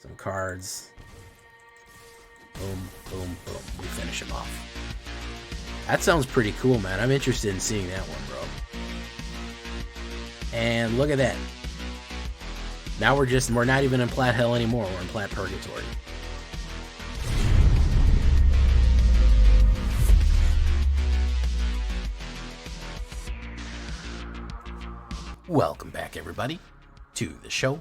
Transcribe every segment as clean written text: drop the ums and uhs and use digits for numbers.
Some cards. Boom, boom, boom. We finish him off. That sounds pretty cool, man. I'm interested in seeing that one, bro. And look at that. Now we're not even in Plat Hell anymore. We're in Plat Purgatory. Welcome back, everybody, to the show.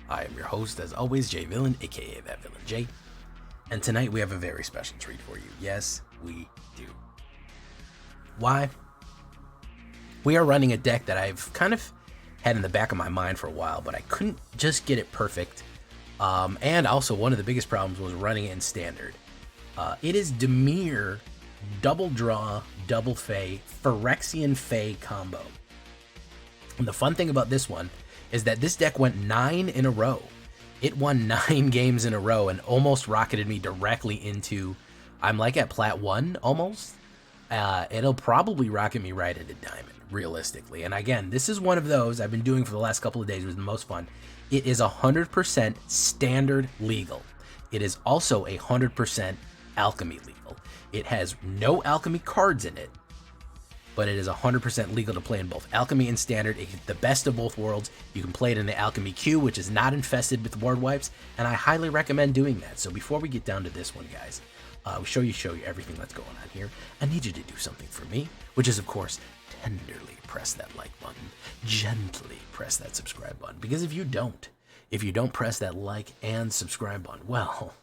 I am your host, as always, Jay Villain, aka That Villain J. And tonight we have a very special treat for you. Yes, we do. Why? We are running a deck that I've kind of had in the back of my mind for a while, but I couldn't just get it perfect. And also, one of the biggest problems was running it in standard. It is Dimir double draw, double Phyrexian Fae combo. And the fun thing about this one is that this deck went 9 in a row. It won 9 games in a row and almost rocketed me directly into, I'm like at Plat 1 almost. It'll probably rocket me right into Diamond, realistically. And again, this is one of those I've been doing for the last couple of days. It was the most fun. It is 100% standard legal. It is also 100% alchemy legal. It has no alchemy cards in it, but it is 100% legal to play in both Alchemy and Standard. It's the best of both worlds. You can play it in the Alchemy queue, which is not infested with board wipes, and I highly recommend doing that. So before we get down to this one, guys, we show you everything that's going on here. I need you to do something for me, which is, of course, tenderly press that like button, gently press that subscribe button, because if you don't press that like and subscribe button, well,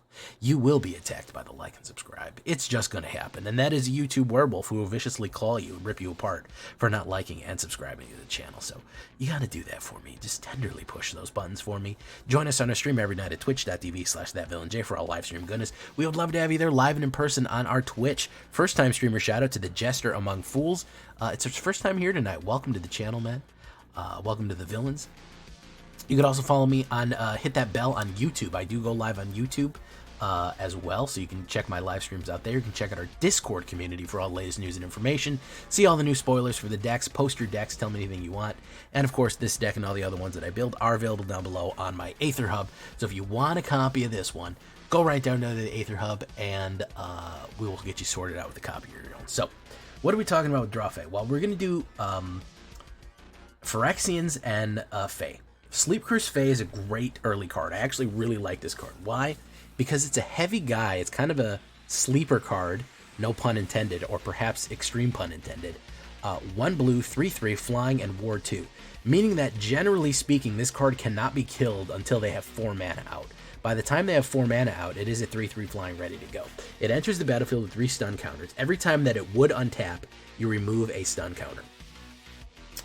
you will be attacked by the like and subscribe. It's just going to happen. And that is a YouTube werewolf who will viciously claw you and rip you apart for not liking and subscribing to the channel. So you got to do that for me. Just tenderly push those buttons for me. Join us on our stream every night at twitch.tv/thatvillainj for all live stream goodness. We would love to have you there live and in person on our Twitch. First time streamer shout out to the Jester Among Fools. It's his first time here tonight. Welcome to the channel, man. Welcome to the Villains. You could also follow me on, hit that bell on YouTube. I do go live on YouTube as well, so you can check my live streams out there. You can check out our Discord community for all the latest news and information, see all the new spoilers for the decks, post your decks, tell me anything you want, and of course this deck and all the other ones that I build are available down below on my AetherHub. So if you want a copy of this one, go right down to the AetherHub and we will get you sorted out with a copy of your own. So what are we talking about with Draw Fae? Well, we're going to do Phyrexians and Fae. Sleep Curse Fae is a great early card. I actually really like this card. Why? Because it's a heavy guy. It's kind of a sleeper card, no pun intended, or perhaps extreme pun intended. 1 blue, 3/3, flying, and War 2. Meaning that, generally speaking, this card cannot be killed until they have 4 mana out. By the time they have 4 mana out, it is a 3/3 flying ready to go. It enters the battlefield with 3 stun counters. Every time that it would untap, you remove a stun counter.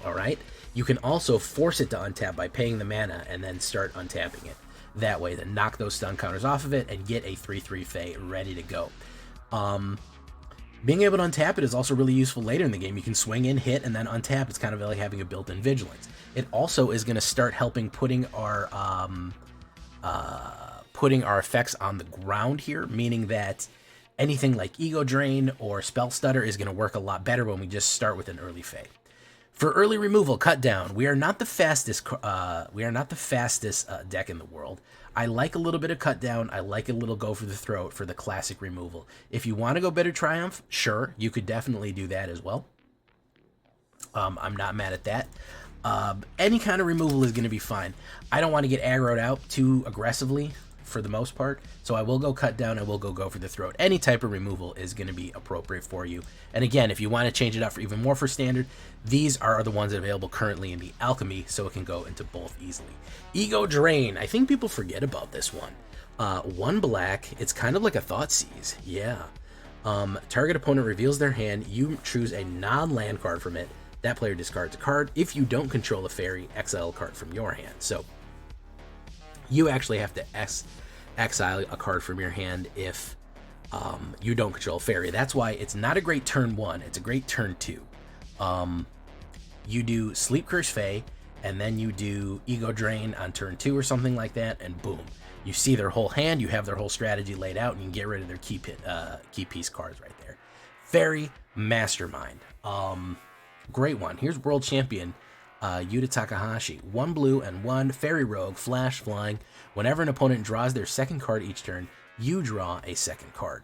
Alright? You can also force it to untap by paying the mana and then start untapping it. That way, then knock those stun counters off of it and get a 3/3 Fae ready to go. Being able to untap it is also really useful later in the game. You can swing in, hit, and then untap. It's kind of like having a built-in vigilance. It also is going to start helping putting our effects on the ground here, meaning that anything like Ego Drain or Spell Stutter is going to work a lot better when we just start with an early Fae. For early removal, cut down. We are not the fastest. Deck in the world. I like a little bit of cut down. I like a little go for the throat for the classic removal. If you want to go Bitter Triumph, sure, you could definitely do that as well. I'm not mad at that. Any kind of removal is going to be fine. I don't want to get aggroed out too aggressively for the most part, so I will go cut down. I will go for the throat. Any type of removal is going to be appropriate for you. And again, if you want to change it up for even more for standard, these are the ones available currently in the Alchemy, so it can go into both easily. Ego Drain. I think people forget about this one. 1 black. It's kind of like a Thoughtseize. Yeah. Target opponent reveals their hand. You choose a non-land card from it. That player discards a card. If you don't control a fairy, exile a card from your hand. So you actually have to exile a card from your hand if you don't control a fairy. That's why it's not a great turn 1. It's a great turn 2. You do Sleep Curse Fae, and then you do Ego Drain on turn 2 or something like that, and boom. You see their whole hand, you have their whole strategy laid out, and you can get rid of their key piece cards right there. Fairy Mastermind. Great one. Here's World Champion. Yuta Takahashi. 1 blue and 1 fairy rogue, flash, flying. Whenever an opponent draws their second card each turn, you draw a second card.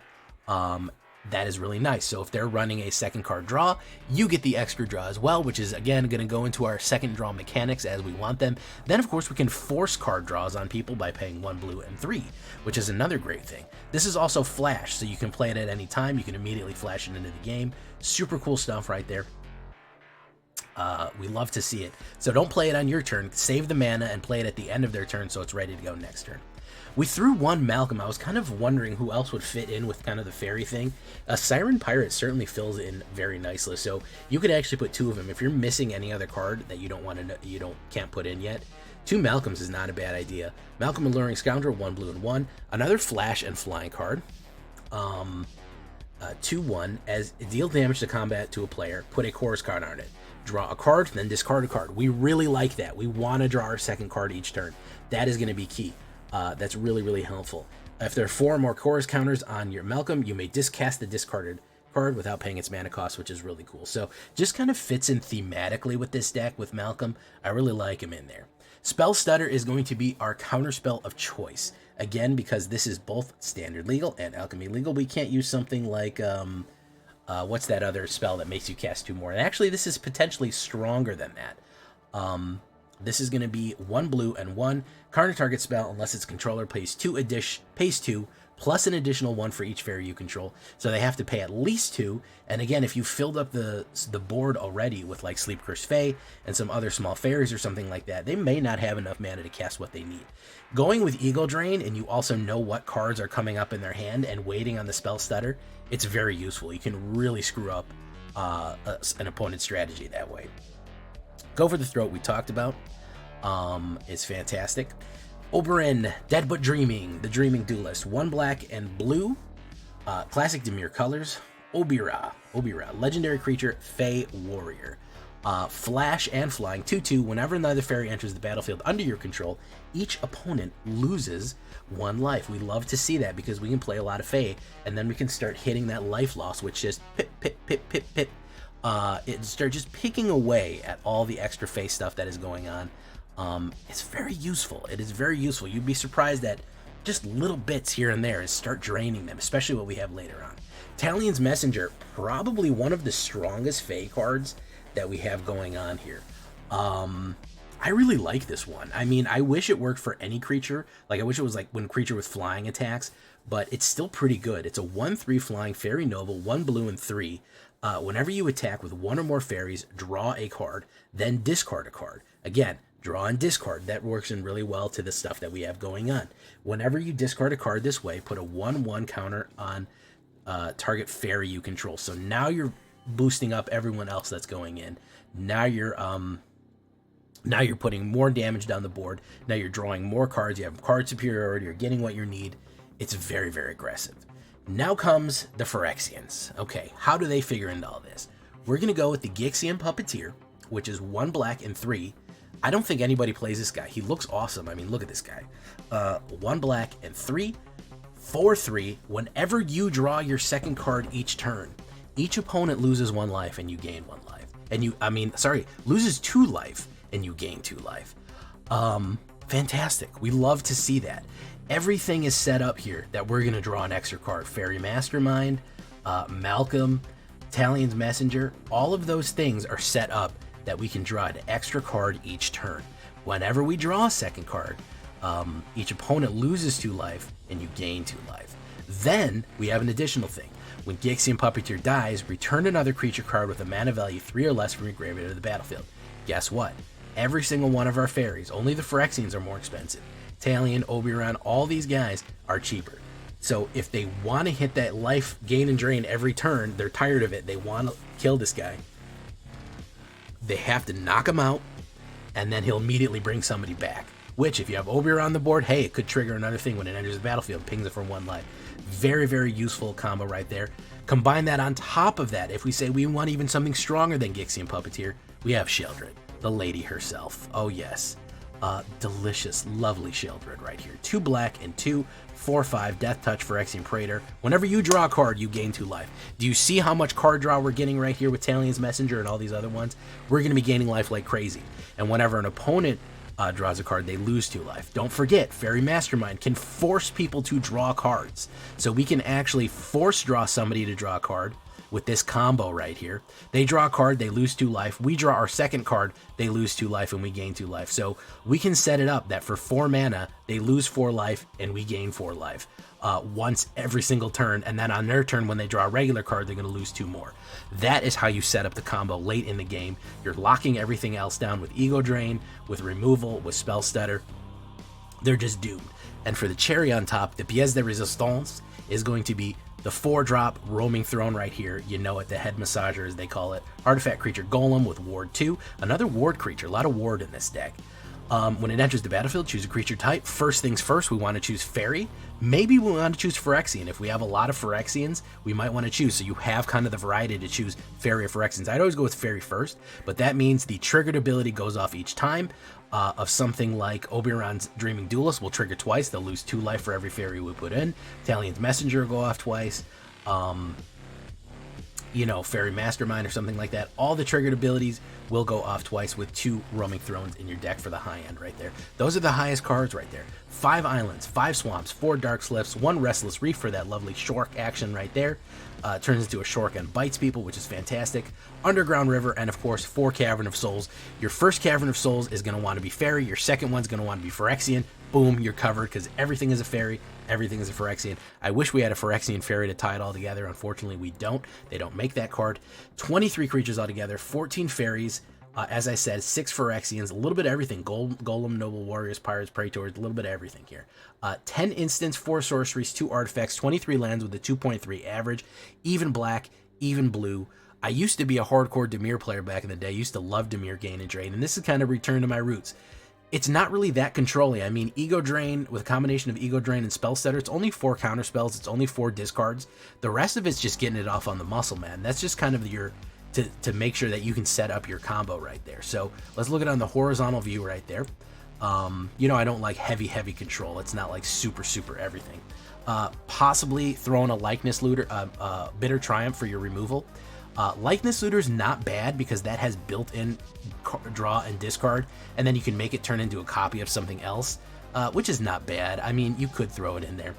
That is really nice. So if they're running a second card draw, you get the extra draw as well, which is, again, going to go into our second draw mechanics as we want them. Then, of course, we can force card draws on people by paying 1 blue and 3, which is another great thing. This is also flash, so you can play it at any time. You can immediately flash it into the game. Super cool stuff right there. We love to see it. So don't play it on your turn. Save the mana and play it at the end of their turn so it's ready to go next turn. We threw 1 Malcolm. I was kind of wondering who else would fit in with kind of the fairy thing. A Siren Pirate certainly fills in very nicely. So you could actually put 2 of them. If you're missing any other card that you don't want to, can't put in yet, 2 Malcolms is not a bad idea. Malcolm Alluring Scoundrel, 1 blue and 1. Another flash and flying card. 2/1 as deal damage to combat to a player. Put a chorus card on it. Draw a card, then discard a card. We really like that. We want to draw our second card each turn. That is going to be key. That's really, really helpful. If there are 4 or more chorus counters on your Malcolm, you may discast the discarded card without paying its mana cost, which is really cool. So just kind of fits in thematically with this deck with Malcolm. I really like him in there. Spell Stutter is going to be our counterspell of choice. Again, because this is both standard legal and alchemy legal, we can't use something like, what's that other spell that makes you cast 2 more? And actually, this is potentially stronger than that. This is going to be 1 blue and 1. Counter target spell unless its controller pays 2 plus an additional 1 for each fairy you control. So they have to pay at least 2. And again, if you filled up the board already with like Sleep Cursed Fae and some other small fairies or something like that, they may not have enough mana to cast what they need. Going with Ego Drain, and you also know what cards are coming up in their hand and waiting on the Spell Stutter, it's very useful. You can really screw up an opponent's strategy that way. Go for the Throat we talked about. It's fantastic. Oberyn, Dead But Dreaming, the Dreaming Duelist. 1 black and blue. Classic Dimir colors. Obira, legendary creature, Fae Warrior. Flash and flying, 2/2. Whenever another fairy enters the battlefield under your control, each opponent loses 1 life. We love to see that because we can play a lot of Fae, and then we can start hitting that life loss, which is pip, pip, pip, pip, pip. It start just picking away at all the extra Fae stuff that is going on. It's very useful. It is very useful. You'd be surprised that just little bits here and there start draining them, especially what we have later on. Talion's Messenger, probably one of the strongest Fae cards that we have going on here. I really like this one. I mean, I wish it worked for any creature. Like, I wish it was like when creature with flying attacks, but it's still pretty good. It's a 1/3 flying Fairy Noble, 1 blue and 3. Whenever you attack with 1 or more fairies, draw a card, then discard a card. Again, draw and discard. That works in really well to the stuff that we have going on. Whenever you discard a card this way, put a 1/1 counter on target fairy you control. So now you're boosting up everyone else that's going in. Now you're putting more damage down the board. Now you're drawing more cards. You have card superiority. You're getting what you need. It's very, very aggressive. Now comes the Phyrexians. Okay, how do they figure into all this? We're going to go with the Gixian Puppeteer, which is 1 black and 3. I don't think anybody plays this guy. He looks awesome. I mean, look at this guy. 1 black and 3. 4/3. Whenever you draw your second card each turn, each opponent loses 1 life and you gain 1 life. Loses 2 life and you gain 2 life. Fantastic. We love to see that. Everything is set up here that we're going to draw an extra card. Fairy Mastermind, Malcolm, Talion's Messenger, all of those things are set up that we can draw an extra card each turn. Whenever we draw a second card, each opponent loses 2 life and you gain 2 life. Then we have an additional thing. When Gixian Puppeteer dies, return another creature card with a mana value 3 or less from your graveyard to the battlefield. Guess what? Every single one of our fairies, only the Phyrexians are more expensive. Talion, Oberon, all these guys are cheaper. So if they want to hit that life gain and drain every turn, they're tired of it, they want to kill this guy, they have to knock him out, and then he'll immediately bring somebody back. Which, if you have Oberon on the board, hey, it could trigger another thing when it enters the battlefield, pings it for 1 life. Very, very useful combo right there. Combine that on top of that, if we say we want even something stronger than Gixian Puppeteer, we have Sheldred, the lady herself. Oh yes. Delicious, lovely Sheoldred right here. 2 black and 2 4/5 Death Touch Phyrexian Praetor. Whenever you draw a card, you gain 2 life. Do you see how much card draw we're getting right here with Talion's Messenger and all these other ones? We're going to be gaining life like crazy. And whenever an opponent draws a card, they lose 2 life. Don't forget, Faerie Mastermind can force people to draw cards. So we can actually force draw somebody to draw a card with this combo right here. They draw a card, they lose 2 life. We draw our second card, they lose 2 life, and we gain 2 life. So we can set it up that for 4 mana, they lose 4 life, and we gain 4 life once every single turn. And then on their turn, when they draw a regular card, they're going to lose 2 more. That is how you set up the combo late in the game. You're locking everything else down with Ego Drain, with removal, with Spell Stutter. They're just doomed. And for the cherry on top, the pièce de résistance is going to be the 4-drop Roaming Throne right here. You know it, the Head Massager as they call it. Artifact creature Golem with Ward 2. Another Ward creature, a lot of Ward in this deck. When it enters the battlefield, choose a creature type. First things first, we want to choose Faerie. Maybe we want to choose Phyrexian. If we have a lot of Phyrexians, we might want to choose. So you have kind of the variety to choose Faerie or Phyrexians. I'd always go with Faerie first, but that means the triggered ability goes off each time. Of something like Oberon's Dreaming Duelist will trigger twice. They'll lose 2 life for every Faerie we put in. Talion's Messenger will go off twice. You know, Faerie Mastermind or something like that. All the triggered abilities will go off twice with 2 Roaming Thrones in your deck for the high end right there. Those are the highest cards right there. 5 islands, 5 swamps, 4 dark slips, 1 restless reef for that lovely Shork action right there. Turns into a Shork and bites people, which is fantastic. Underground River, and of course 4 Cavern of Souls. Your first Cavern of Souls is going to want to be Faerie. Your second one's going to want to be Phyrexian. Boom, you're covered because everything is a Faerie, everything is a Phyrexian. I wish we had a Phyrexian Faerie to tie it all together. Unfortunately, we don't. They don't make that card. 23 creatures altogether, 14 Fairies. As I said, 6 Phyrexians, a little bit of everything. Golem, Noble Warriors, Pirates, Praetors, a little bit of everything here. 10 instants, 4 sorceries, 2 artifacts, 23 lands with a 2.3 average, even black, even blue. I used to be a hardcore Dimir player back in the day. I used to love Dimir Gain and Drain, and this is kind of return to my roots. It's not really that controlling. I mean, Ego Drain, with a combination of Ego Drain and Spell Stutter, it's only 4 counter spells, it's only 4 discards. The rest of it's just getting it off on the muscle, man. That's just kind of your... To make sure that you can set up your combo right there. So let's look at it on the horizontal view right there. You know, I don't like heavy control. It's not like super everything. Possibly throwing a Likeness Looter, Bitter Triumph for your removal. Likeness Looter is not bad because that has built-in draw and discard, and then you can make it turn into a copy of something else, which is not bad. I mean, you could throw it in there.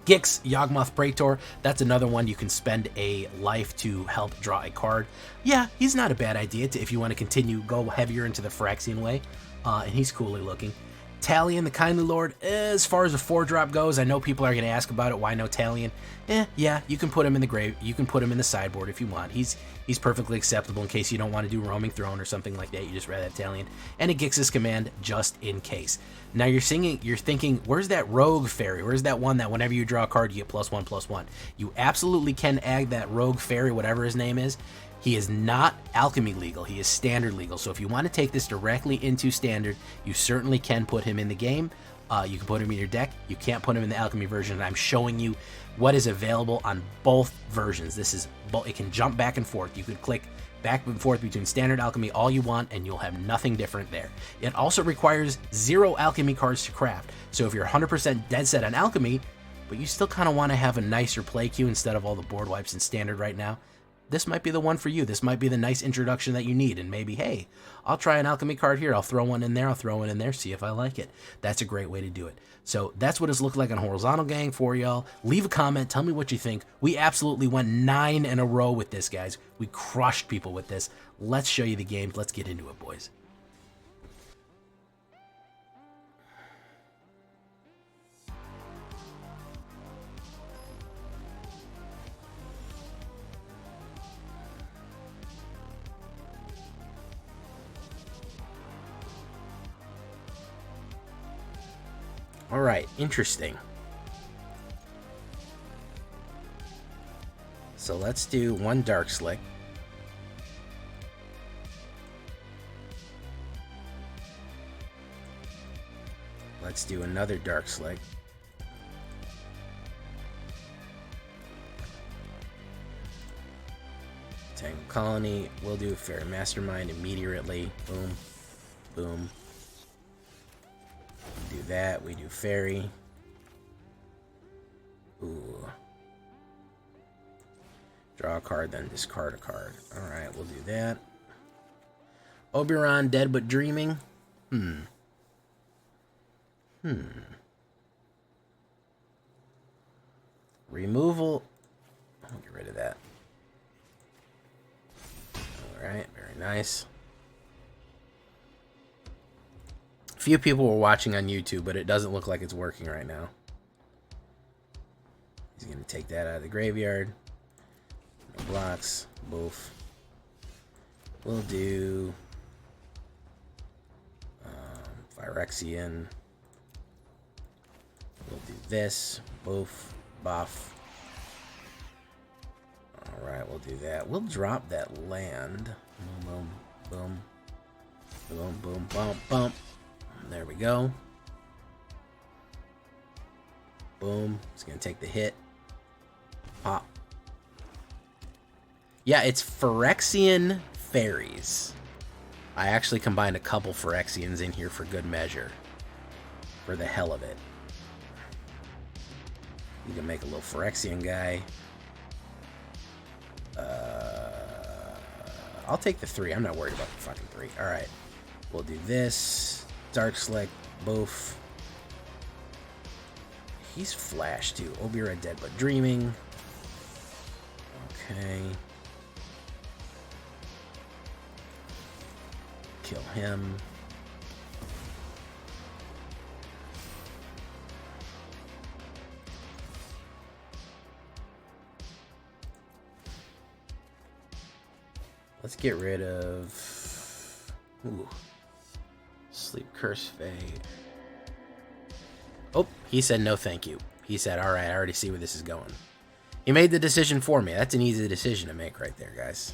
Gix, Yawgmoth Praetor, that's another one. You can spend a life to help draw a card. Yeah, he's not a bad idea if you want to continue, go heavier into the Phyrexian way, and he's coolly looking. Talion, the Kindly Lord, as far as a 4-drop goes, I know people are going to ask about it. Why no Talion? Yeah, you can put him in the grave. You can put him in the sideboard if you want. He's perfectly acceptable in case you don't want to do Roaming Throne or something like that. You just rather have Talion. And a Gix's Command just in case. Now you're thinking, where's that Rogue Faerie? Where's that one that whenever you draw a card, you get +1/+1? You absolutely can add that Rogue Faerie, whatever his name is. He is not Alchemy legal, he is Standard legal. So if you want to take this directly into Standard, you certainly can put him in the game. You can put him in your deck. You can't put him in the Alchemy version, and I'm showing you what is available on both versions. It can jump back and forth. You could click back and forth between Standard Alchemy all you want, and you'll have nothing different there. It also requires 0 Alchemy cards to craft. So if you're 100% dead set on Alchemy, but you still kind of want to have a nicer play queue instead of all the board wipes in Standard right now, this might be the one for you. This might be the nice introduction that you need. And maybe, hey, I'll try an Alchemy card here. I'll throw one in there. I'll throw one in there. See if I like it. That's a great way to do it. So that's what it's looked like on Horizontal Gang for y'all. Leave a comment. Tell me what you think. We absolutely went 9 in a row with this, guys. We crushed people with this. Let's show you the game. Let's get into it, boys. All right, interesting. So let's do 1 Dark Slick. Let's do another Dark Slick. Tangle Colony. We'll do Faerie Mastermind immediately. Boom, boom, that. We do Faerie. Ooh. Draw a card, then discard a card. Alright, we'll do that. Oberon, Dead But Dreaming. Removal. I'll get rid of that. Alright, very nice. Few people were watching on YouTube, but it doesn't look like it's working right now. He's going to take that out of the graveyard. No blocks. Boof. We'll do Phyrexian. We'll do this. Boof. Buff. Alright, we'll do that. We'll drop that land. Boom, boom, boom. Boom, boom, bump, bump. There we go. Boom. It's going to take the hit. Pop. Yeah, it's Phyrexian Fairies. I actually combined a couple Phyrexians in here for good measure. For the hell of it. You can make a little Phyrexian guy. I'll take the 3. I'm not worried about the fucking 3. Alright. We'll do this. Dark Slick. Boof. He's Flash too. Obira, Dead But Dreaming. Okay. Kill him. Let's get rid of... Ooh. Sleep Curse Fae. Oh, he said no thank you. He said, alright, I already see where this is going. He made the decision for me. That's an easy decision to make right there, guys.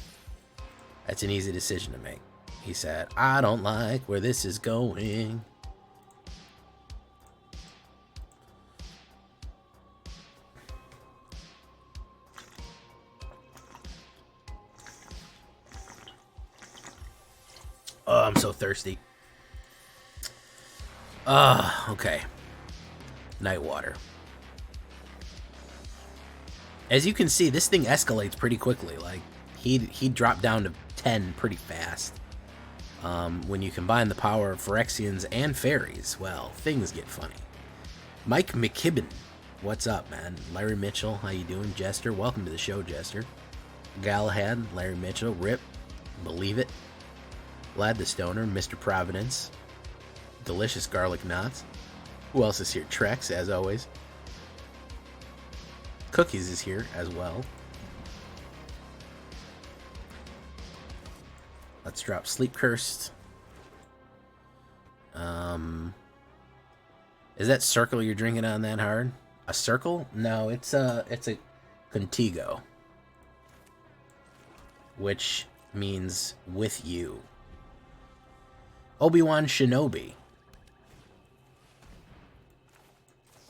That's an easy decision to make. He said, I don't like where this is going. Oh, I'm so thirsty. Okay. Nightwater. As you can see, this thing escalates pretty quickly. Like, he dropped down to 10 pretty fast. When you combine the power of Phyrexians and Fairies, well, things get funny. Mike McKibben, what's up, man? Larry Mitchell, how you doing? Jester, welcome to the show, Jester. Galahad, Larry Mitchell, Rip, Believe It. Lad the Stoner, Mr. Providence. Delicious Garlic Knots. Who else is here? Trex, as always. Cookies is here as well. Let's drop Sleep Cursed. Is that circle you're drinking on that hard? A circle? No, it's a Contigo. Which means with you. Obi-Wan Shinobi.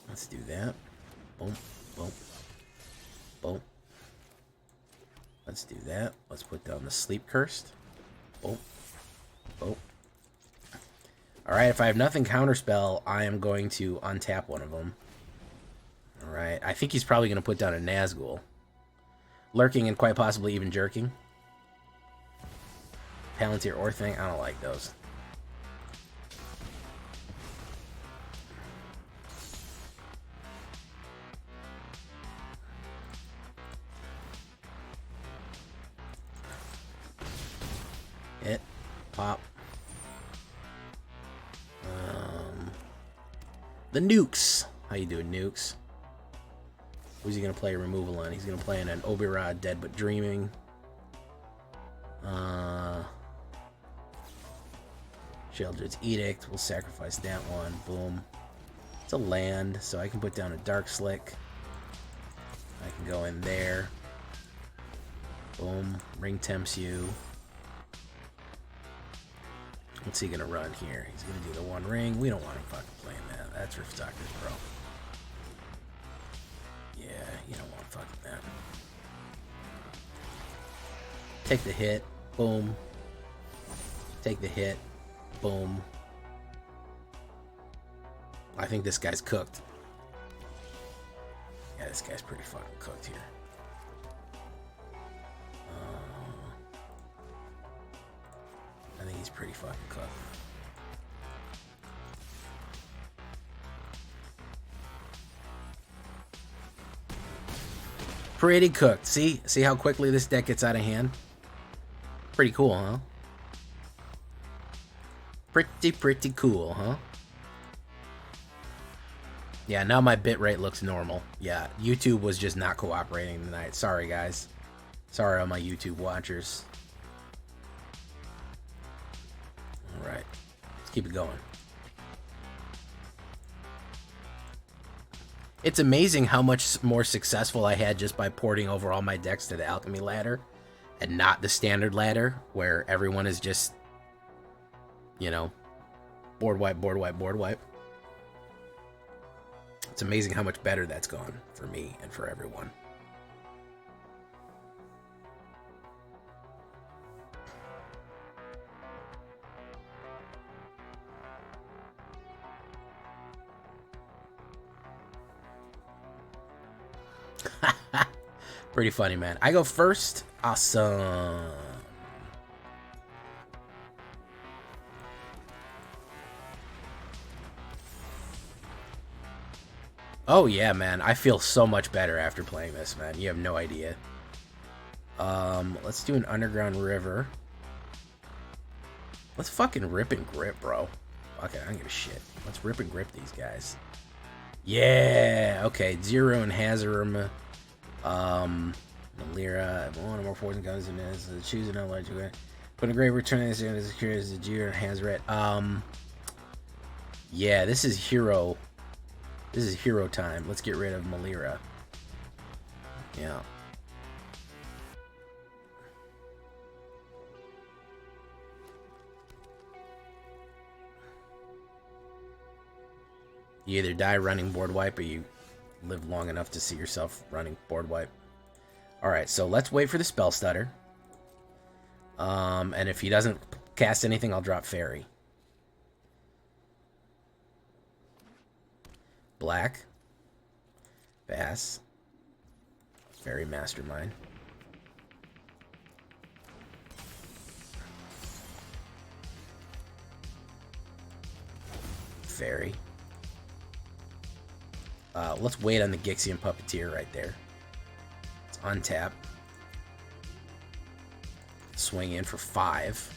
Let's do that. Boom, boom, boom. Let's do that. Let's put down the Sleep Cursed. Boom, boom. Alright, if I have nothing counterspell, I am going to untap one of them. Alright, I think he's probably going to put down a Nazgul. Lurking and quite possibly even jerking. Palantir or thing, I don't like those. Hit. Pop. The Nukes. How you doing, Nukes? Who's he going to play removal on? He's going to play in an Obirod, Dead But Dreaming. Sheldred's Edict. We'll sacrifice that one. Boom. It's a land, so I can put down a Dark Slick. I can go in there. Boom. Ring tempts you. What's he gonna run here? He's gonna do the one ring. We don't want him fucking playing that. That's for suckers, bro. Yeah, you don't want fucking that. Take the hit. Boom. Take the hit. Boom. I think this guy's cooked. Yeah, this guy's pretty fucking cooked here. I think he's pretty fucking cooked. Pretty cooked. See how quickly this deck gets out of hand? Pretty cool, huh? Pretty cool, huh? Yeah, now my bitrate looks normal. Yeah, YouTube was just not cooperating tonight. Sorry, guys. Sorry, all my YouTube watchers. Alright, let's keep it going. It's amazing how much more successful I had just by porting over all my decks to the Alchemy ladder and not the standard ladder where everyone is just, you know, board wipe, board wipe, board wipe. It's amazing how much better that's gone for me and for everyone. Pretty funny, man. I go first. Awesome. Oh yeah, man. I feel so much better after playing this, man. You have no idea. Let's do an underground river. Let's fucking rip and grip, bro. Okay, I don't give a shit. Let's rip and grip these guys. Yeah. Okay, Zero and Hazarim. Malira, one or more poison guns in this. Choose an large way. Put a great return as secure as the Zero and Hazaret. Yeah, this is hero. This is hero time. Let's get rid of Malira. Yeah. You either die running board wipe or you live long enough to see yourself running board wipe. Alright, so let's wait for the spell stutter. And if he doesn't cast anything, I'll drop Faerie. Black. Bass. Faerie Mastermind. Faerie. Let's wait on the Gixian Puppeteer right there. Let's untap. Swing in for 5.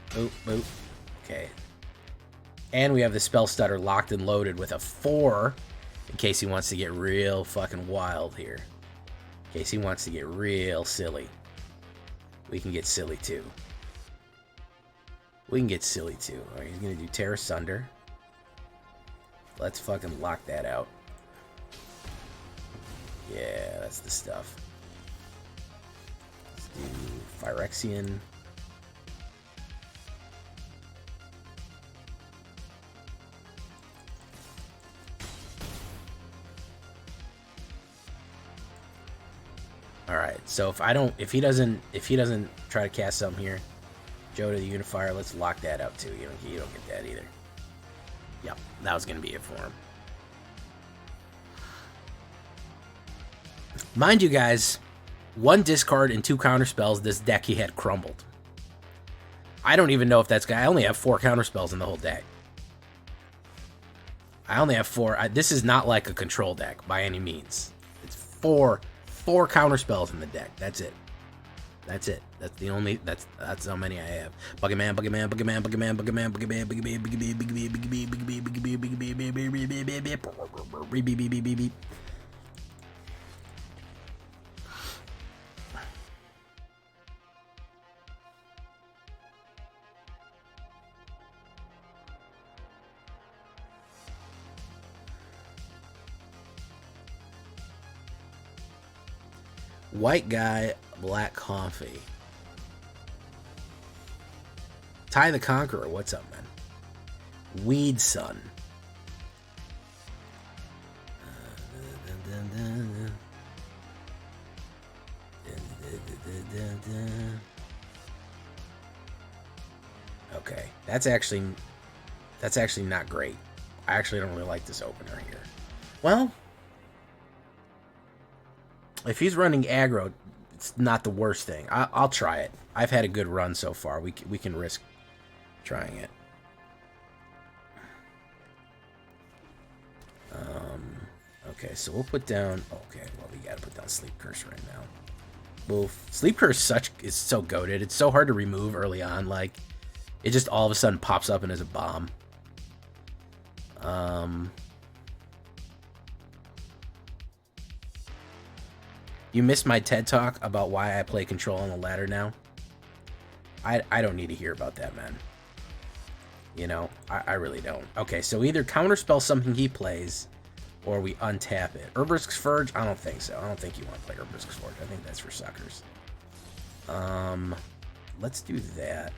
Boop, boop. Okay. And we have the Spell Stutter locked and loaded with a 4 in case he wants to get real fucking wild here. In case he wants to get real silly. We can get silly too. We can get silly too. Alright, he's gonna do Terra Sunder. Let's fucking lock that out. Yeah, that's the stuff. Let's do Phyrexian. Alright, so if he doesn't try to cast something here, Joe to the Unifier, let's lock that out too. You don't get that either. Yep, that was going to be it for him. Mind you guys, 1 discard and 2 counter spells, this deck he had crumbled. I don't even know if that's... I only have 4 counter spells in the whole deck. I only have 4. This is not like a control deck by any means. It's 4 counter spells in the deck. That's it. That's it. That's the only. That's how many I have. Buggerman, Buggerman, Buggerman, Buggerman, Buggerman, Buggerman, Buggerman, Buggerman, Buggerman. White guy, black coffee. Ty the Conqueror, what's up, man? Weed Sun. Okay, that's actually That's actually not great. I actually don't really like this opener here. Well, if he's running aggro, it's not the worst thing. I'll try it. I've had a good run so far. We can risk trying it. Okay, so we'll put down... Okay, well, we gotta put down Sleep Curse right now. Move. Sleep Curse is so goated. It's so hard to remove early on. Like, it just all of a sudden pops up and is a bomb. You missed my TED Talk about why I play Control on the ladder now. I don't need to hear about that, man. You know, I really don't. Okay, so either counterspell something he plays, or we untap it. Herbrisk's Forge? I don't think so. I don't think you want to play Herbrisk's Forge. I think that's for suckers. Let's do that.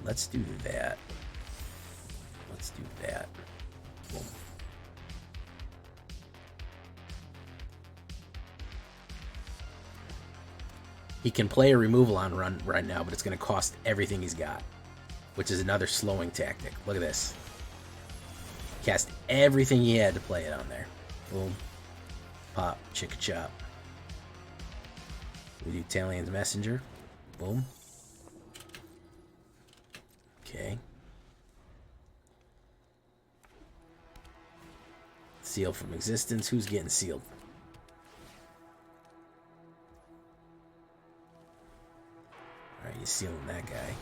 Let's do that. Let's do that. Boom. He can play a removal on run right now, but it's going to cost everything he's got, which is another slowing tactic. Look at this. Cast everything he had to play it on there. Boom. Pop. Chicka chop. We do Talian's Messenger. Boom. Okay. Seal from existence. Who's getting sealed? Alright, you're sealing that guy.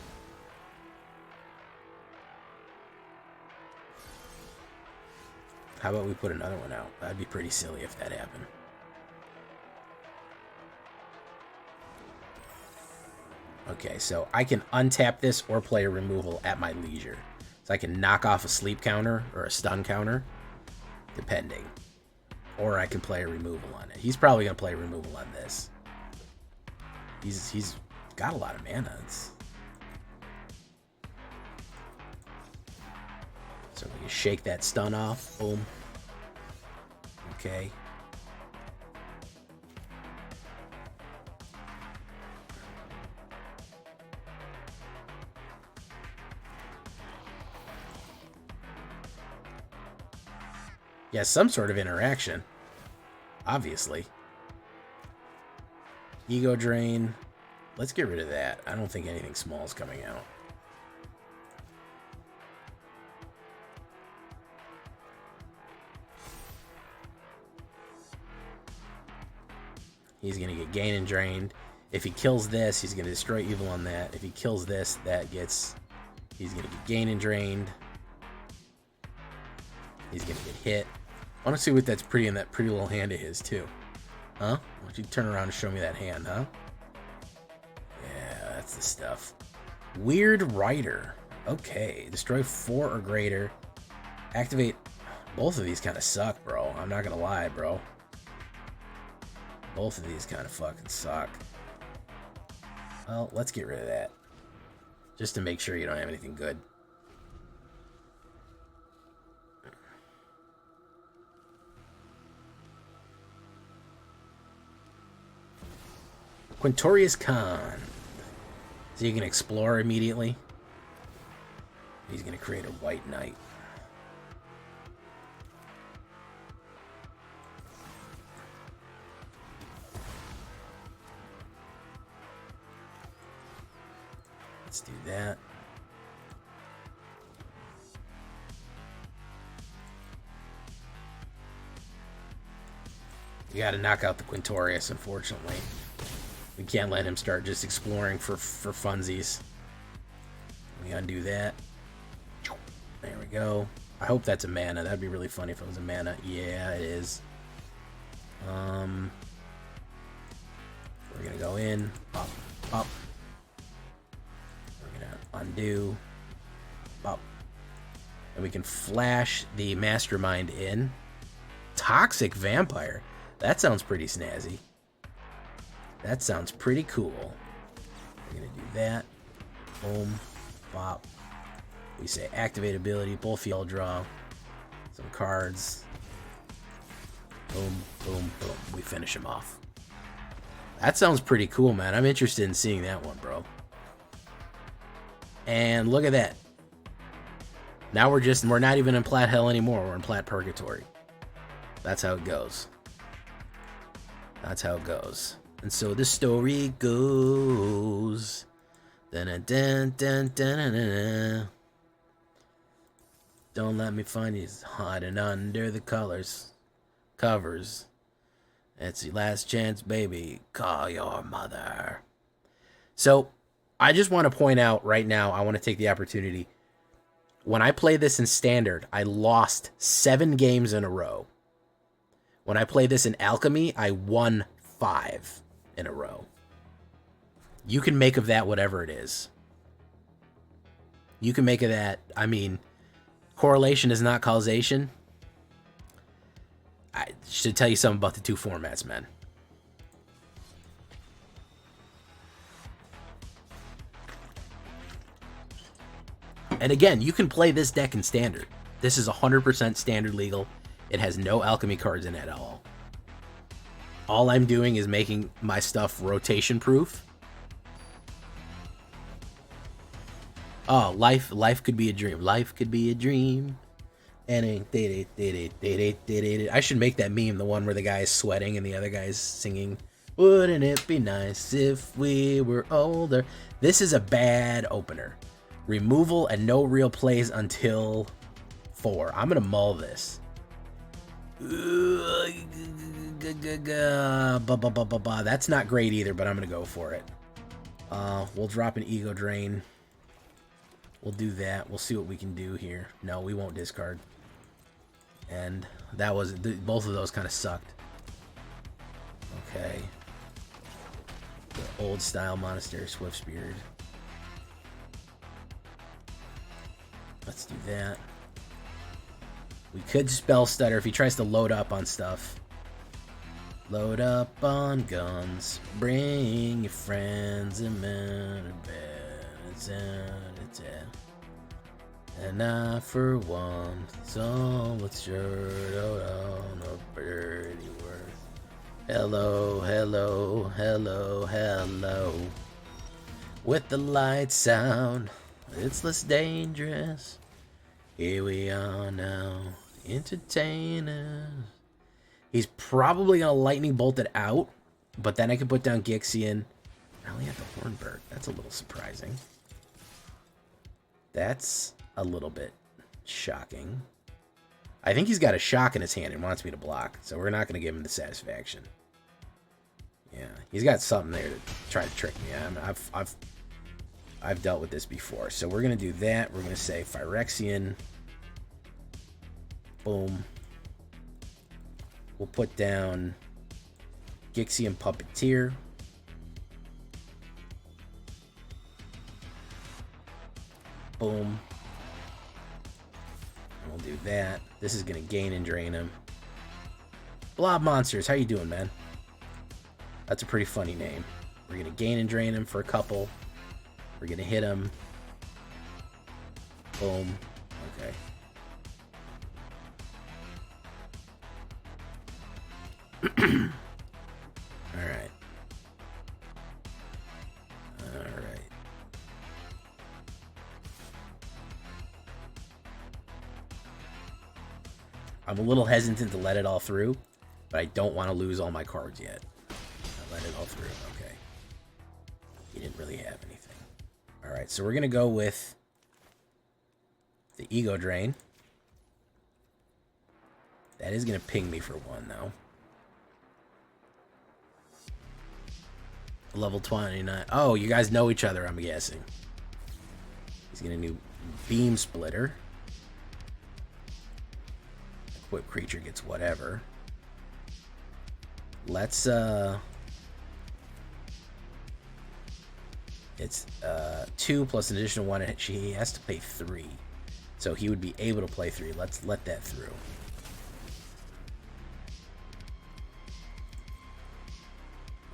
How about we put another one out? That'd be pretty silly if that happened. Okay, so I can untap this or play a removal at my leisure. So I can knock off a sleep counter or a stun counter, depending. Or I can play a removal on it. He's probably going to play a removal on this. He's got a lot of mana. So we can shake that stun off. Boom. Okay. Yeah, some sort of interaction. Obviously. Ego Drain. Let's get rid of that. I don't think anything small is coming out. He's going to get Gain and Drained. If he kills this, he's going to destroy evil on that. If he kills this, he's going to get Gain and Drained. He's going to get hit. I want to see what that's pretty in that pretty little hand of his, too. Huh? Why don't you turn around and show me that hand, huh? Yeah, that's the stuff. Weird Rider. Okay. Destroy 4 or greater. Activate. Both of these kind of suck, bro. I'm not going to lie, bro. Both of these kind of fucking suck. Well, let's get rid of that. Just to make sure you don't have anything good. Quintorius Khan. So you can explore immediately. He's going to create a white knight. Let's do that. We got to knock out the Quintorius, unfortunately. We can't let him start just exploring for funsies. We undo that. There we go. I hope that's a mana. That'd be really funny if it was a mana. Yeah, it is. We're gonna go in, up, up. We're gonna undo, up, and we can flash the Mastermind in. Toxic Vampire. That sounds pretty snazzy. That sounds pretty cool. We're gonna do that. Boom, bop. We say activate ability, pull field draw, some cards. Boom, boom, boom. We finish him off. That sounds pretty cool, man. I'm interested in seeing that one, bro. And look at that. Now we're not even in Plat Hell anymore. We're in Plat Purgatory. That's how it goes. That's how it goes. And so the story goes. Dun, dun, dun, dun, dun, dun. Don't let me find you hiding under the covers. It's your last chance, baby. Call your mother. So, I just want to point out right now, I want to take the opportunity. When I play this in Standard, I lost 7 games in a row. When I play this in Alchemy, I won 5 in a row. You can make of that whatever it is. You can make of that, I mean, correlation is not causation. I should tell you something about the 2 formats, man. And again, you can play this deck in Standard. This is 100% Standard legal. It has no Alchemy cards in it at all. All I'm doing is making my stuff rotation proof. Oh, life could be a dream. Life could be a dream. And I should make that meme, the one where the guy is sweating and the other guy is singing. Wouldn't it be nice if we were older? This is a bad opener. Removal and no real plays until 4. I'm gonna mull this. That's not great either, but I'm gonna go for it. We'll drop an Ego Drain. We'll do that. We'll see what we can do here. No, we won't discard. And that was... both of those kind of sucked. Okay. The old style Monastery Swiftspirit. Let's do that. We could Spell Stutter if he tries to load up on stuff. Load up on guns. Bring your friends and men to bed. And I, for one, saw what's shirt out on a birdie worth. Hello, hello, hello, hello. With the lights out, it's less dangerous. Here we are now, entertainers. He's probably gonna lightning bolt it out, but then I can put down Gixian. I only have the Hornberg. That's a little surprising. That's a little bit shocking. I think he's got a shock in his hand and wants me to block, so we're not going to give him the satisfaction. Yeah, he's got something there to try to trick me. I've dealt with this before, so we're going to do that. We're going to say Phyrexian. Boom. We'll put down Gixian Puppeteer. Boom. We'll do that. This is going to gain and drain him. Blob Monsters, how you doing, man? That's a pretty funny name. We're going to gain and drain him for a couple. We're going to hit him. Boom. Okay. Alright. Alright. I'm a little hesitant to let it all through, but I don't want to lose all my cards yet. I let it all through. Okay. He didn't really have anything. Alright, so we're going to go with the Ego Drain. That is going to ping me for 1, though. Level 29. Oh, you guys know each other, I'm guessing. He's going to do Beam Splitter. Equipped creature gets whatever. Let's, it's 2 plus an additional 1. He has to pay 3. So he would be able to play 3. Let's let that through.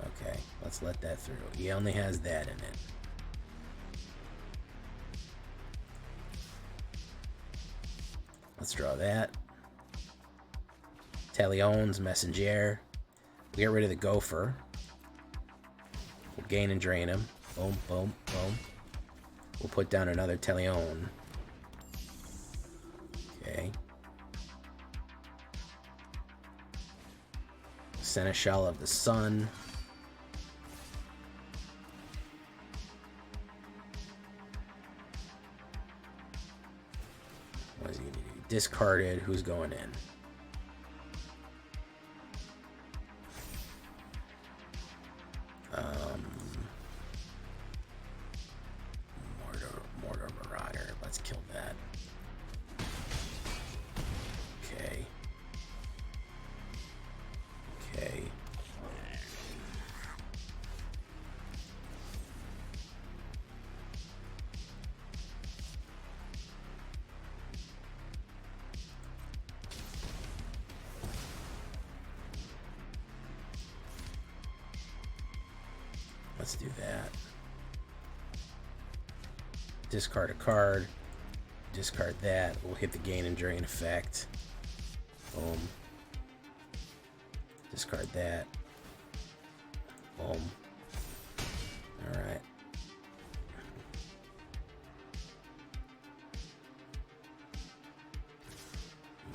Okay, let's let that through. He only has that in it. Let's draw that. Talion's Messenger. We get rid of the Gopher. We'll gain and drain him. Boom, boom, boom. We'll put down another Talion. Seneschal of the Sun. What is he going to do? Discarded. Who's going in? Mortar Marauder. Let's kill that. Okay. Okay. Let's do that. Discard a card. Discard that. We'll hit the gain and drain effect. Boom. Discard that. Boom. Alright.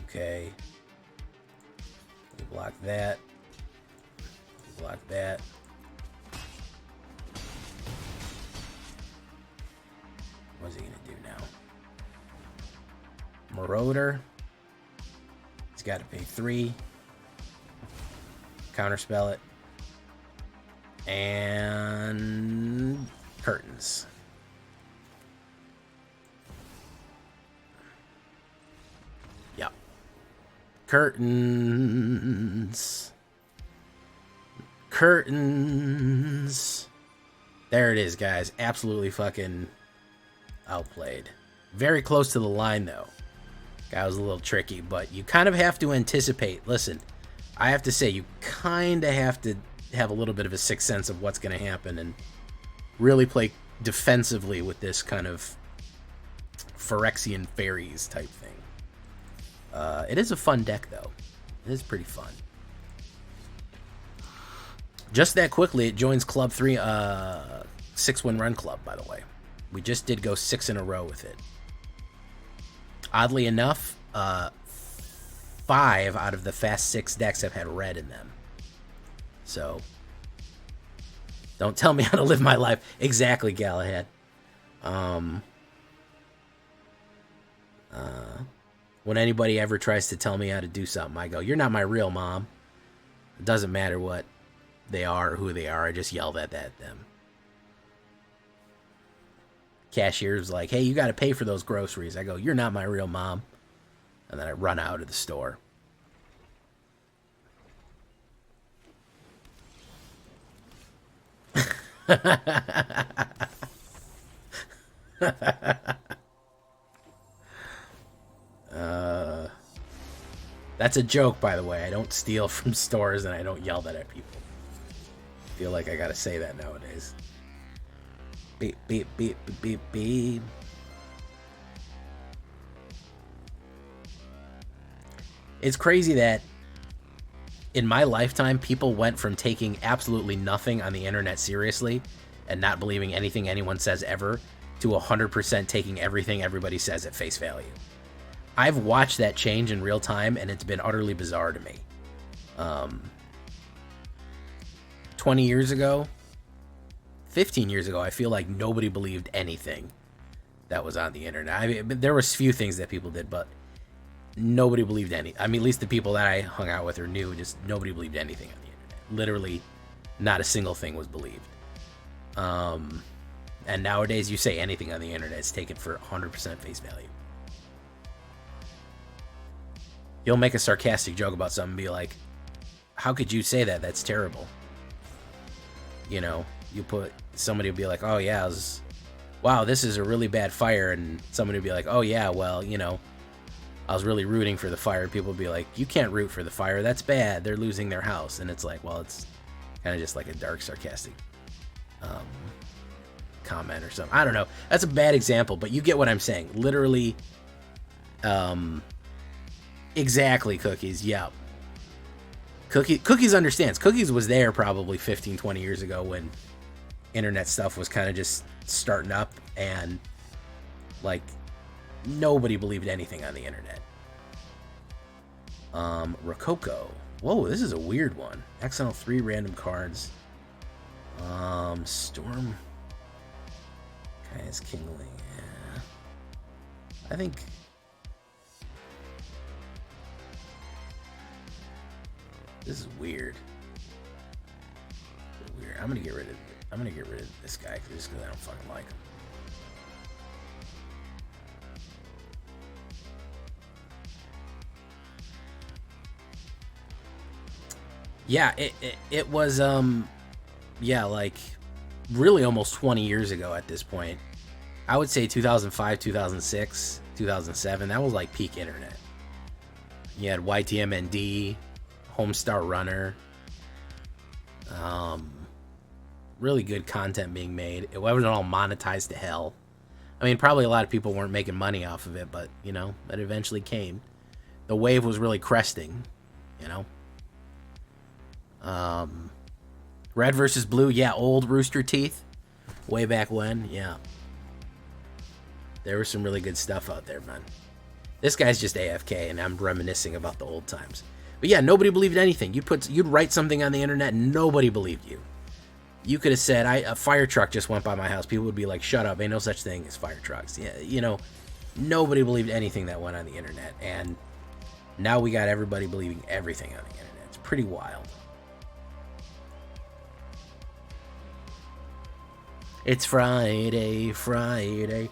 Okay. We block that. We block that. What's he gonna do now? Marauder. He's got to pay 3. Counterspell it. And curtains. Yep. Curtains. Curtains. There it is, guys. Absolutely fucking outplayed. Very close to the line, though. Guy was a little tricky, but you kind of have to anticipate. Listen, I have to say, you kind of have to have a little bit of a sixth sense of what's going to happen and really play defensively with this kind of Phyrexian fairies type thing. It is a fun deck, though. It is pretty fun. Just that quickly, it joins Club 3, 6-win run club, by the way. We just did go 6 in a row with it. Oddly enough, 5 out of the Fast 6 decks have had red in them. So, don't tell me how to live my life. Exactly, Galahad. When anybody ever tries to tell me how to do something, I go, "You're not my real mom." It doesn't matter what they are or who they are. I just yelled at them. Cashier's like, "Hey, you got to pay for those groceries." I go, "You're not my real mom." And then I run out of the store. That's a joke, by the way. I don't steal from stores and I don't yell that at people. I feel like I gotta say that nowadays. Beep, beep, beep, beep, beep. It's crazy that in my lifetime, people went from taking absolutely nothing on the internet seriously and not believing anything anyone says ever to 100% taking everything everybody says at face value. I've watched that change in real time, and it's been utterly bizarre to me. 20 years ago, 15 years ago, I feel like nobody believed anything that was on the internet. I mean, there was few things that people did, but nobody believed any. I mean, at least the people that I hung out with or knew, just nobody believed anything on the internet. Literally, not a single thing was believed. And nowadays, you say anything on the internet, it's taken for 100% face value. You'll make a sarcastic joke about something and be like, "How could you say that? That's terrible." You know, somebody will be like, "Oh yeah, wow, this is a really bad fire," and somebody will be like, "Oh yeah, well, you know, I was really rooting for the fire." People will be like, "You can't root for the fire. That's bad. They're losing their house." And it's like, well, it's kind of just like a dark, sarcastic comment or something. I don't know. That's a bad example, but you get what I'm saying. Literally, exactly, Cookies. Yeah. Cookies understands. Cookies was there probably 15, 20 years ago when internet stuff was kind of just starting up, and like nobody believed anything on the internet. Rococo. Whoa, this is a weird one. Exile 3 random cards. Storm. Kaya's Kingling. Yeah. I think. This is weird. Weird. I'm gonna get rid of this guy just because I don't fucking like him. Yeah, it was yeah, like really almost 20 years ago at this point. I would say 2005, 2006, 2007. That was like peak internet. You had YTMND, Homestar Runner. Really good content being made. It wasn't all monetized to hell. I mean, probably a lot of people weren't making money off of it, but, you know, it eventually came. The wave was really cresting, you know. Red versus Blue, yeah, old Rooster Teeth. Way back when, yeah. There was some really good stuff out there, man. This guy's just AFK, and I'm reminiscing about the old times. But yeah, nobody believed anything. You'd write something on the internet, and nobody believed you. You could have said, a fire truck just went by my house. People would be like, shut up, ain't no such thing as fire trucks. Yeah, you know, nobody believed anything that went on the internet. And now we got everybody believing everything on the internet. It's pretty wild. It's Friday, Friday.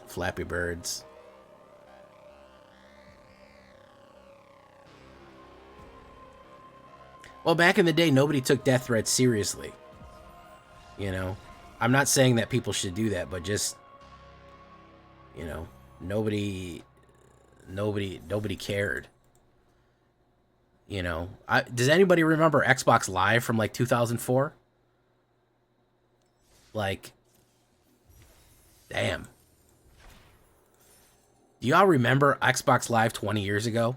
Flappy Birds. Well, back in the day, nobody took death threats seriously. You know, I'm not saying that people should do that, but just, you know, nobody cared. You know, does anybody remember Xbox Live from like 2004? Like, damn. Do y'all remember Xbox Live 20 years ago?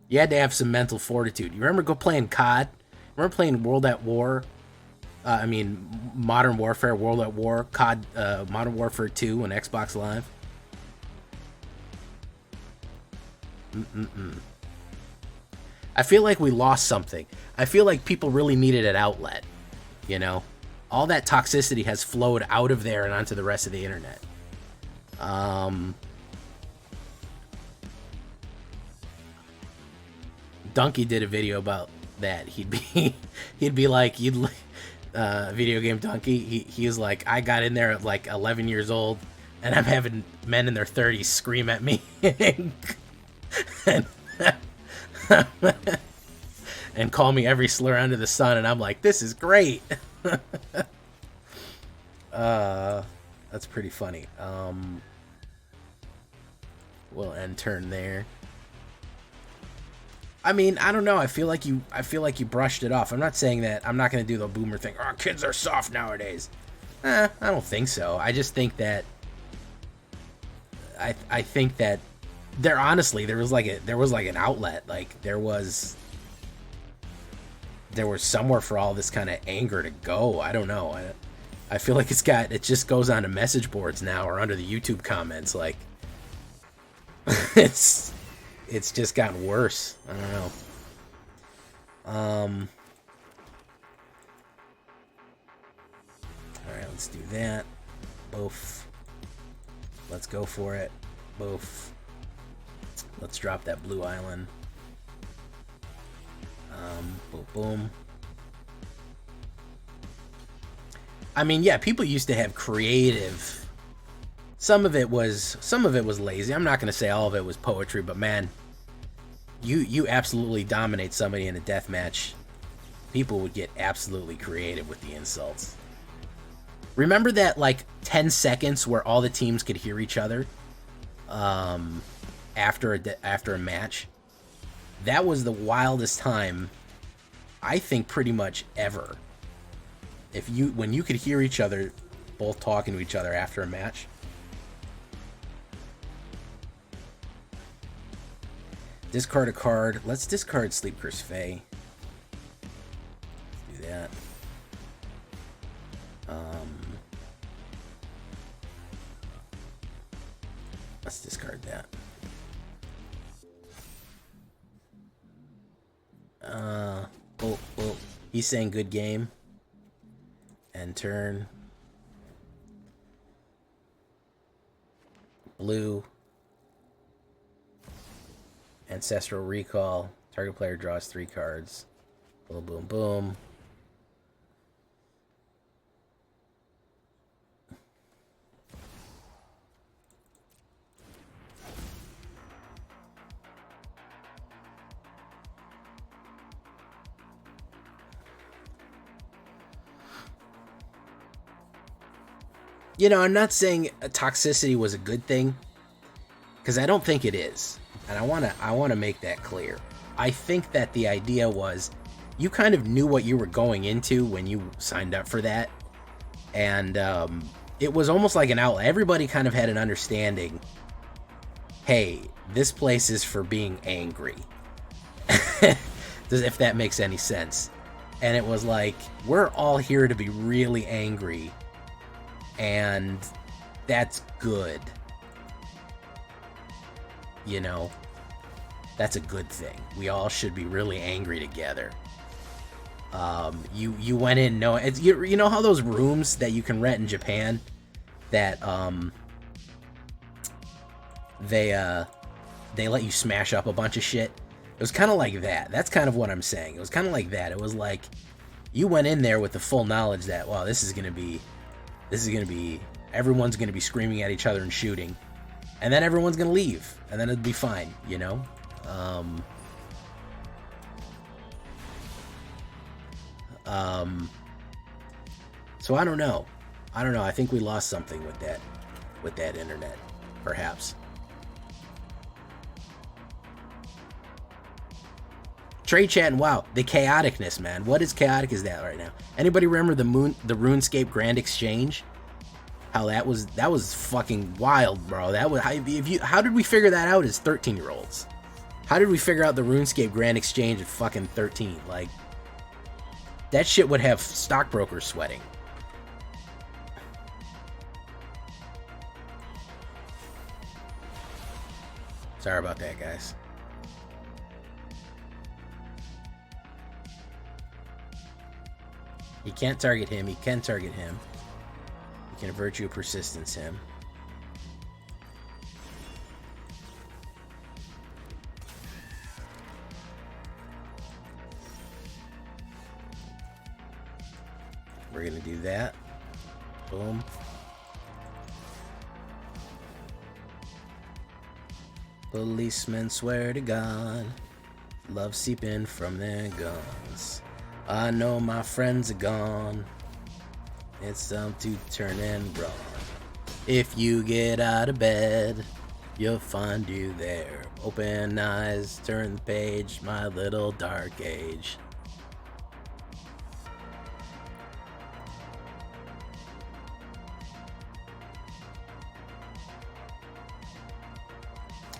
You had to have some mental fortitude. You remember playing COD? Remember playing World at War? Modern Warfare, World at War, COD, Modern Warfare 2 on Xbox Live? I feel like we lost something. I feel like people really needed an outlet, you know? All that toxicity has flowed out of there and onto the rest of the internet. Donkey did a video about that. He'd be like, video game Donkey. He was like, I got in there at like 11 years old, and I'm having men in their 30s scream at me. And call me every slur under the sun, and I'm like, this is great. That's pretty funny. We'll end turn there. I mean, I don't know. I feel like you brushed it off. I'm not saying that. I'm not gonna do the boomer thing. Oh, kids are soft nowadays. I don't think so. I just think that. I think that there was like an outlet. Like there was somewhere for all this kind of anger to go. I don't know. I feel like it just goes onto message boards now or under the YouTube comments. Like it's just gotten worse. I don't know. All right, let's do that. Both. Let's go for it. Both. Let's drop that blue island. Boom, boom. I mean, yeah, people used to have creative. Some of it was lazy. I'm not going to say all of it was poetry, but man, you absolutely dominate somebody in a death match. People would get absolutely creative with the insults. Remember that, like, 10 seconds where all the teams could hear each other after a match? That was the wildest time, I think, pretty much ever. When you could hear each other both talking to each other after a match. Discard a card. Let's discard Sleep Curse Fae. Let's do that. Let's discard that. Well, he's saying good game. End turn. Blue. Ancestral Recall. Target player draws 3 cards. Boom, boom, boom. You know, I'm not saying toxicity was a good thing, because I don't think it is. And I want to make that clear. I think that the idea was you kind of knew what you were going into when you signed up for that. And it was almost like an outlet. Everybody kind of had an understanding, hey, this place is for being angry. If that makes any sense. And it was like, we're all here to be really angry. And that's good. You know, that's a good thing. We all should be really angry together. You went in knowing, you know how those rooms that you can rent in Japan that they let you smash up a bunch of shit? It was kind of like that. That's kind of what I'm saying. It was kind of like that. It was like you went in there with the full knowledge that, wow, this is gonna be everyone's gonna be screaming at each other and shooting. And then everyone's gonna leave, and then it'll be fine, you know. So I don't know. I think we lost something with that internet, perhaps. Trade chat and wow, the chaoticness, man. What is chaotic is that right now? Anybody remember the RuneScape Grand Exchange? How that was fucking wild, bro. That was how did we figure that out as 13-year-olds? How did we figure out the RuneScape Grand Exchange at fucking 13? Like, that shit would have stockbrokers sweating. Sorry about that, guys. He can't target him. He can target him. He can Virtue Persistence him. We're gonna do that. Boom. Policemen swear to God, love seeping from their guns. I know my friends are gone. It's time to turn and run. If you get out of bed, you'll find you there. Open eyes, turn the page, my little dark age.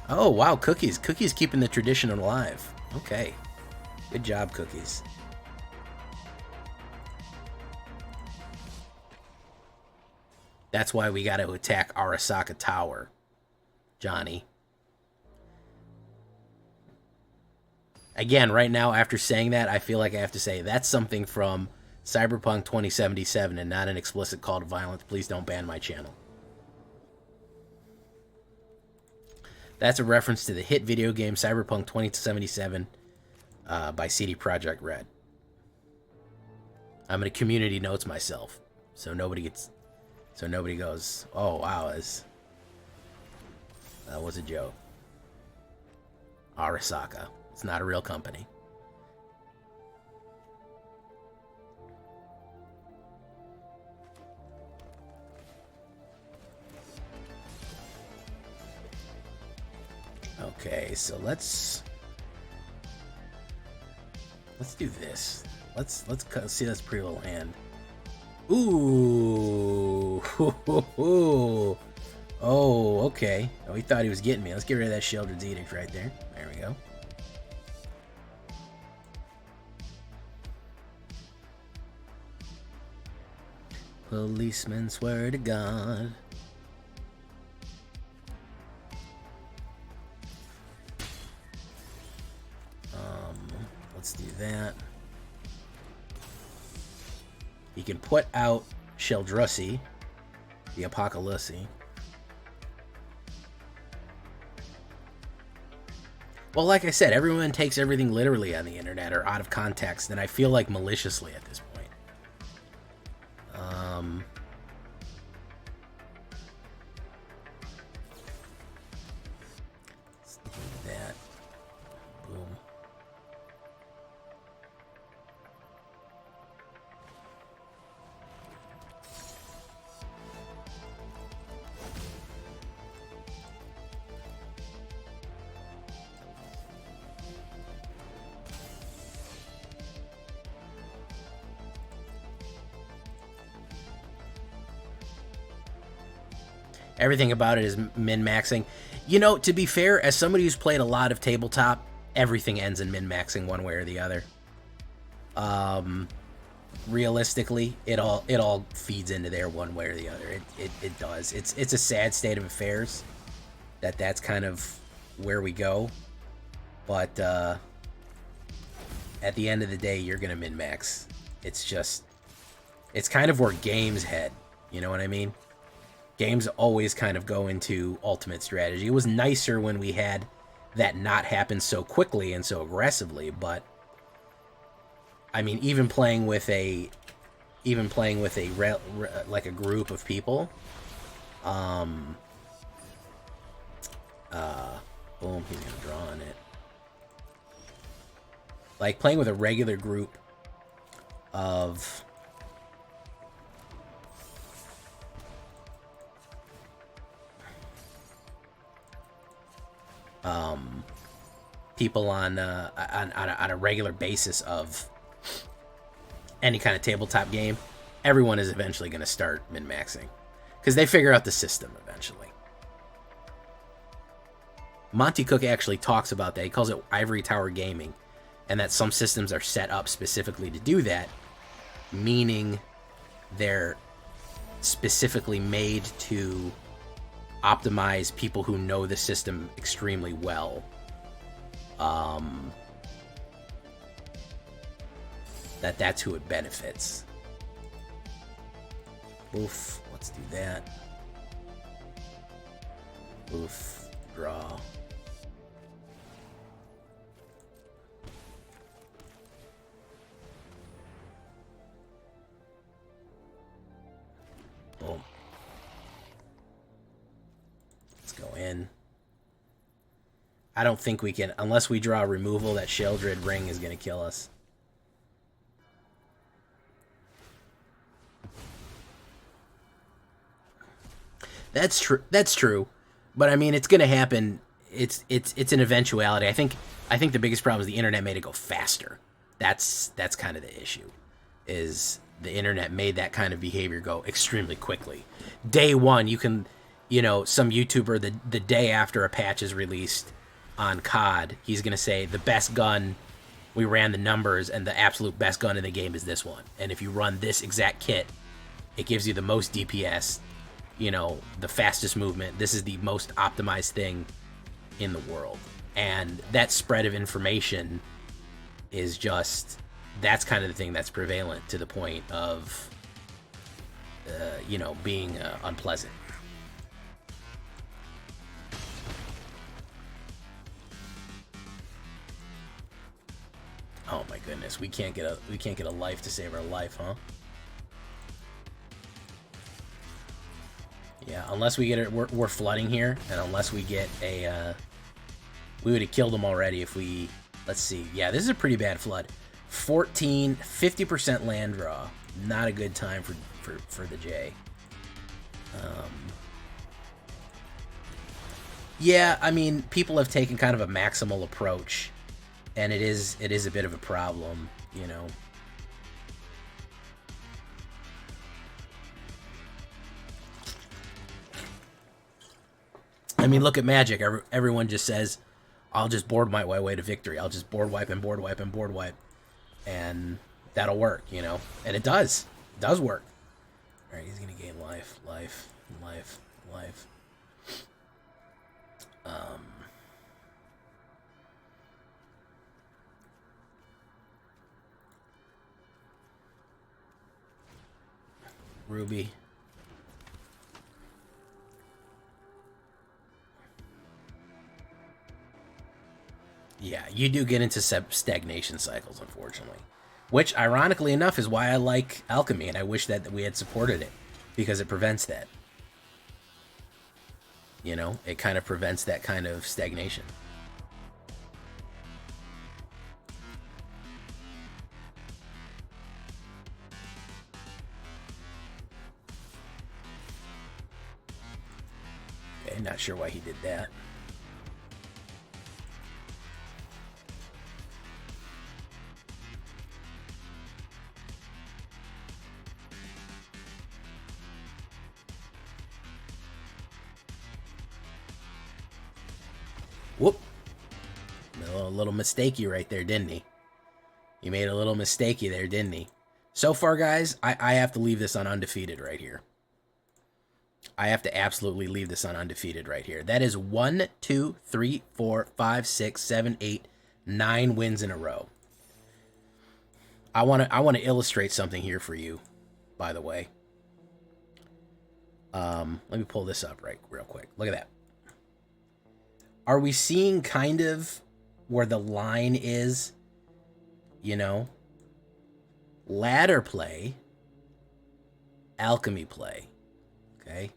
Oh, wow, Cookies. Cookies keeping the tradition alive. Okay. Good job, Cookies. That's why we got to attack Arasaka Tower, Johnny. Again, right now, after saying that, I feel like I have to say that's something from Cyberpunk 2077 and not an explicit call to violence. Please don't ban my channel. That's a reference to the hit video game Cyberpunk 2077 by CD Projekt Red. I'm gonna community notes myself, so nobody goes, oh wow, that was a joke. Arasaka, it's not a real company. Okay, so let's do this. Let's see this pretty little hand. Ooh. Oh, okay. Oh, he thought he was getting me. Let's get rid of that Sheoldred's Edict right there. There we go. Policeman, swear to God. Let's do that. You can put out Sheldrussi, the Apocalypse. Well, like I said, everyone takes everything literally on the internet or out of context, and I feel like maliciously at this point. Let's do that. Boom. Everything about it is min-maxing. You know, to be fair, as somebody who's played a lot of tabletop, everything ends in min-maxing one way or the other. Realistically, it all feeds into there one way or the other. It does. It's a sad state of affairs that's kind of where we go. But at the end of the day, you're gonna min-max. It's kind of where games head. You know what I mean? Games always kind of go into ultimate strategy. It was nicer when we had that not happen so quickly and so aggressively, but I mean, even playing with a like a group of people, boom, he's gonna draw on it. Like playing with a regular group of people on a regular basis of any kind of tabletop game, everyone is eventually going to start min-maxing because they figure out the system eventually. Monty Cook actually talks about that. He calls it Ivory Tower Gaming, and that some systems are set up specifically to do that, meaning they're specifically made to optimize people who know the system extremely well. That's who it benefits. Oof, let's do that. Oof, draw. Boom. Let's go in. I don't think we can, unless we draw removal, that Sheoldred Ring is going to kill us. That's true. That's true. But I mean, it's going to happen. It's an eventuality. I think the biggest problem is the internet made it go faster. That's kind of the issue. Is the internet made that kind of behavior go extremely quickly. Day one, you can, some YouTuber the day after a patch is released on COD, he's going to say the best gun, we ran the numbers, and the absolute best gun in the game is this one. And if you run this exact kit, it gives you the most DPS, the fastest movement. This is the most optimized thing in the world. And that spread of information is that's kind of the thing that's prevalent to the point of, being unpleasant. Oh my goodness, we can't get a life to save our life, huh? Yeah, unless we get it, we're flooding here, and unless we get a, we would have killed him already if we, let's see. Yeah, this is a pretty bad flood. 50% land draw. Not a good time for the J. Yeah, I mean, people have taken kind of a maximal approach, and it is a bit of a problem, you know. I mean, look at Magic. Everyone just says, "I'll just board my way to victory. I'll just board wipe and board wipe and board wipe, and that'll work," you know. And it does. It does work. All right, he's gonna gain life, life, life, life. Ruby. Yeah, you do get into stagnation cycles, unfortunately. Which, ironically enough, is why I like Alchemy, and I wish that we had supported it, because it prevents that. You know, it kind of prevents that kind of stagnation. Okay, not sure why he did that. Whoop. A little mistakey right there, didn't he? He made a little mistakey there, didn't he? So far, guys, I have to leave this on undefeated right here. I have to absolutely leave this on undefeated right here. That is 1, 2, 3, 4, 5, 6, 7, 8, 9 wins in a row. I want to illustrate something here for you, by the way. Let me pull this up real quick. Look at that. Are we seeing kind of where the line is, you know? Ladder play, Alchemy play, okay?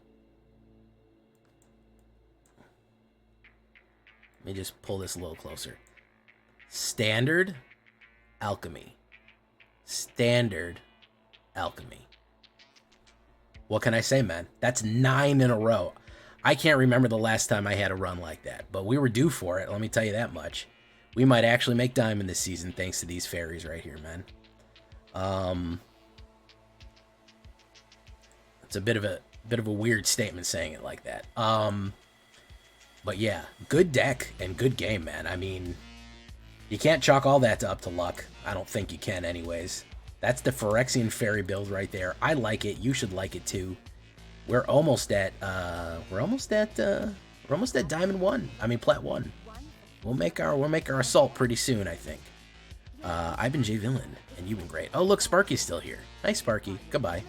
Let me just pull this a little closer. Standard, Alchemy. Standard, Alchemy. What can I say, man? That's 9 in a row. I can't remember the last time I had a run like that, but we were due for it, let me tell you that much. We might actually make diamond this season thanks to these fairies right here, man. It's a bit of a weird statement saying it like that. But yeah, good deck and good game, man. I mean, you can't chalk all that up to luck. I don't think you can anyways. That's the Phyrexian fairy build right there. I like it. You should like it too. We're almost at Diamond 1. I mean Plat 1. We'll make our assault pretty soon, I think. I've been Jay Villain, and you've been great. Oh, look, Sparky's still here. Nice, Sparky. Goodbye.